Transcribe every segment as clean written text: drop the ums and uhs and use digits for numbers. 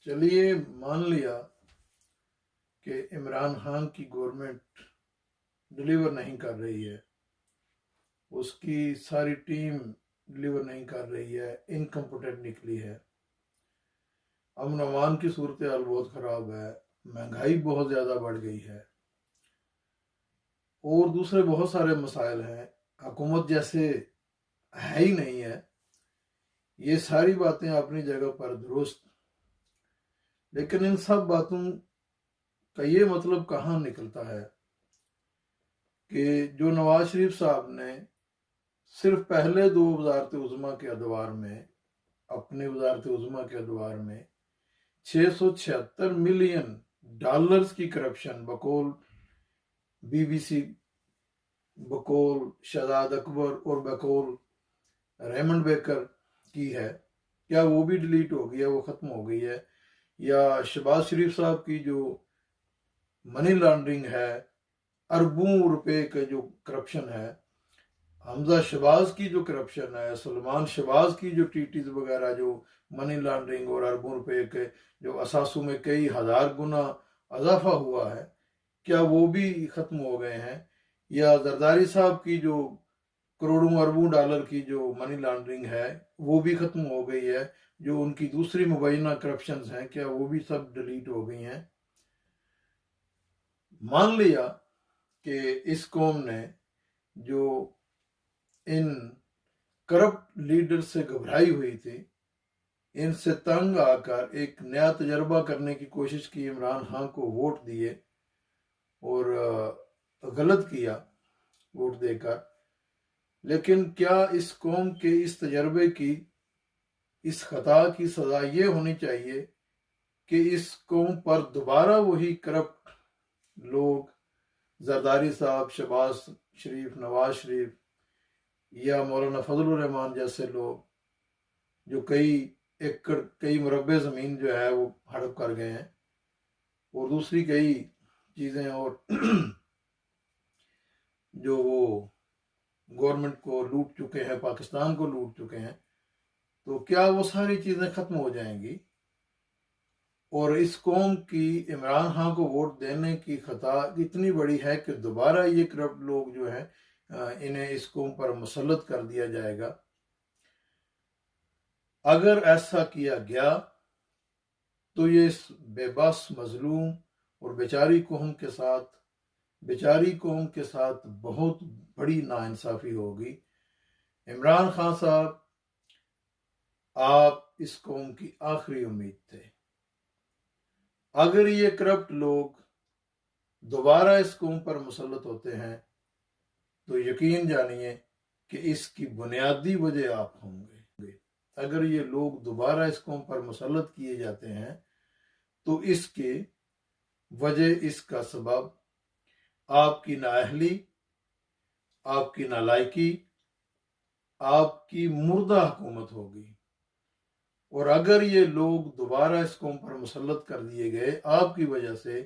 چلیے مان لیا کہ عمران خان کی گورنمنٹ ڈلیور نہیں کر رہی ہے، اس کی ساری ٹیم ڈلیور نہیں کر رہی ہے، انکمپٹنٹ نکلی ہے، امن و امان کی صورتحال بہت خراب ہے، مہنگائی بہت زیادہ بڑھ گئی ہے اور دوسرے بہت سارے مسائل ہیں، حکومت جیسے ہے ہی نہیں ہے۔ یہ ساری باتیں اپنی جگہ پر درست، لیکن ان سب باتوں کا یہ مطلب کہاں نکلتا ہے کہ جو نواز شریف صاحب نے صرف پہلے 2 وزارت عظمیٰ کے ادوار میں، اپنی وزارت عظمیٰ کے ادوار میں 676 ملین ڈالرز کی کرپشن بقول بی بی سی، بقول شہزاد اکبر اور بقول ریمنڈ بیکر کی ہے، کیا وہ بھی ڈیلیٹ ہو گئی ہے، وہ ختم ہو گئی ہے؟ یا شہباز شریف صاحب کی جو منی لانڈرنگ ہے، اربوں روپے کا جو کرپشن ہے، حمزہ شہباز کی جو کرپشن ہے، سلمان شہباز کی جو ٹیٹیز وغیرہ جو منی لانڈرنگ اور اربوں روپے کے جو اثاثوں میں کئی ہزار گنا اضافہ ہوا ہے، کیا وہ بھی ختم ہو گئے ہیں؟ یا زرداری صاحب کی جو کروڑوں اربوں ڈالر کی جو منی لانڈرنگ ہے وہ بھی ختم ہو گئی ہے؟ جو ان کی دوسری مبینہ کرپشنز ہیں، کیا وہ بھی سب ڈیلیٹ ہو گئی ہیں؟ مان لیا کہ اس قوم نے جو ان کرپٹ لیڈر سے گھبرائی ہوئی تھی، ان سے تنگ آ کر ایک نیا تجربہ کرنے کی کوشش کی، عمران خان کو ووٹ دیے اور غلط کیا ووٹ دے کر، لیکن کیا اس قوم کے اس تجربے کی، اس خطا کی سزا یہ ہونی چاہیے کہ اس قوم پر دوبارہ وہی کرپٹ لوگ، زرداری صاحب، شہباز شریف، نواز شریف یا مولانا فضل الرحمان جیسے لوگ جو کئی ایکڑ، کئی مربع زمین جو ہے وہ ہڑپ کر گئے ہیں اور دوسری کئی چیزیں، اور جو وہ گورنمنٹ کو لوٹ چکے ہیں، پاکستان کو لوٹ چکے ہیں، تو کیا وہ ساری چیزیں ختم ہو جائیں گی اور اس قوم کی عمران خان کو ووٹ دینے کی خطا اتنی بڑی ہے کہ دوبارہ یہ کرپٹ لوگ جو ہیں انہیں اس قوم پر مسلط کر دیا جائے گا؟ اگر ایسا کیا گیا تو یہ اس بے بس، مظلوم اور بیچاری قوم کے ساتھ بہت بڑی ناانصافی ہوگی۔ عمران خان صاحب، آپ اس قوم کی آخری امید تھے۔ اگر یہ کرپٹ لوگ دوبارہ اس قوم پر مسلط ہوتے ہیں تو یقین جانیے کہ اس کی بنیادی وجہ آپ ہوں گے۔ اگر یہ لوگ دوبارہ اس قوم پر مسلط کیے جاتے ہیں تو اس کی وجہ، اس کا سبب آپ کی نااہلی، آپ کی نالائکی، آپ کی مردہ حکومت ہوگی۔ اور اگر یہ لوگ دوبارہ اس قوم پر مسلط کر دیے گئے آپ کی وجہ سے،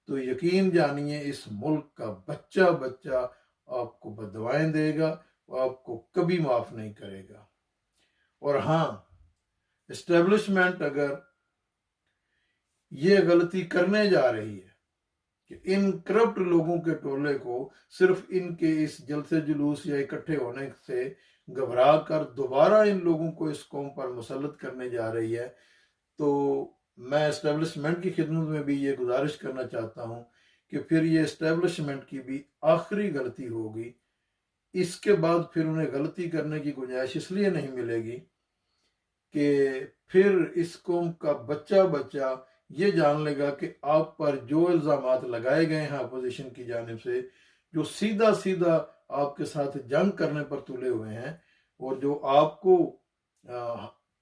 تو یقین جانیے اس ملک کا بچہ بچہ آپ کو بددعائیں دے گا، وہ آپ کو کبھی معاف نہیں کرے گا۔ اور ہاں، اسٹیبلشمنٹ اگر یہ غلطی کرنے جا رہی ہے کہ ان کرپٹ لوگوں کے ٹولے کو صرف ان کے اس جلسے جلوس یا اکٹھے ہونے سے گھبرا کر دوبارہ ان لوگوں کو اس قوم پر مسلط کرنے جا رہی ہے، تو میں اسٹیبلشمنٹ کی خدمت میں بھی یہ گزارش کرنا چاہتا ہوں کہ پھر یہ اسٹیبلشمنٹ کی بھی آخری غلطی ہوگی۔ اس کے بعد پھر انہیں غلطی کرنے کی گنجائش اس لیے نہیں ملے گی کہ پھر اس قوم کا بچہ بچہ یہ جان لے گا کہ آپ پر جو الزامات لگائے گئے ہیں اپوزیشن کی جانب سے، جو سیدھا سیدھا آپ کے ساتھ جنگ کرنے پر تلے ہوئے ہیں اور جو آپ کو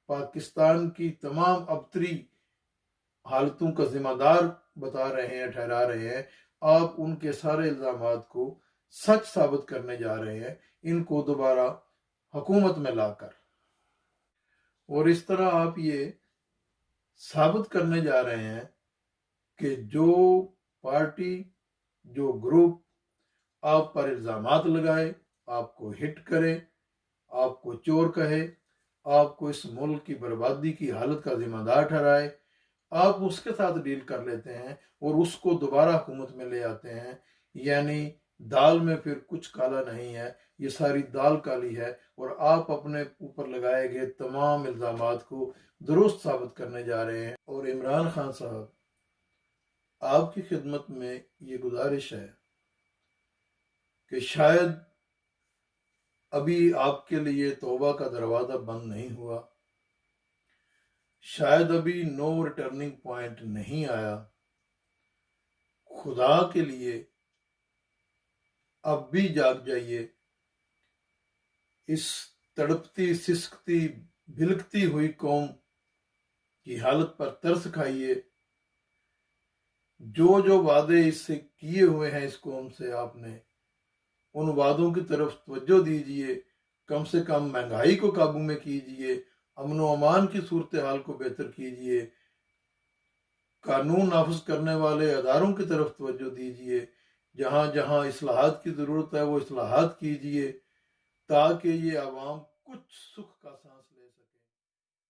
پاکستان کی تمام ابتری حالتوں کا ذمہ دار بتا رہے ہیں، ٹھہرا رہے ہیں، آپ ان کے سارے الزامات کو سچ ثابت کرنے جا رہے ہیں، ان کو دوبارہ حکومت میں لا کر، اور اس طرح آپ یہ ثابت کرنے جا رہے ہیں کہ جو پارٹی، جو گروپ آپ پر الزامات لگائے، آپ کو ہٹ کرے، آپ کو چور کہے، آپ کو اس ملک کی بربادی کی حالت کا ذمہ دار ٹھہرائے، آپ اس کے ساتھ ڈیل کر لیتے ہیں اور اس کو دوبارہ حکومت میں لے آتے ہیں، یعنی دال میں پھر کچھ کالا نہیں ہے، یہ ساری دال کالی ہے، اور آپ اپنے اوپر لگائے گئے تمام الزامات کو درست ثابت کرنے جا رہے ہیں۔ اور عمران خان صاحب، آپ کی خدمت میں یہ گزارش ہے کہ شاید ابھی آپ کے لیے توبہ کا دروازہ بند نہیں ہوا، شاید ابھی نو ریٹرننگ پوائنٹ نہیں آیا، خدا کے لیے اب بھی جاگ جائیے، اس تڑپتی سسکتی بھلکتی ہوئی قوم کی حالت پر ترس کھائیے، جو وعدے اس سے کیے ہوئے ہیں اس قوم سے آپ نے، ان وعدوں کی طرف توجہ دیجیے، کم سے کم مہنگائی کو قابو میں کیجیے، امن و امان کی صورتحال کو بہتر کیجیے، قانون نافذ کرنے والے اداروں کی طرف توجہ دیجیے، جہاں جہاں اصلاحات کی ضرورت ہے وہ اصلاحات کیجیے، تاکہ یہ عوام کچھ سکھ کا سانس لے۔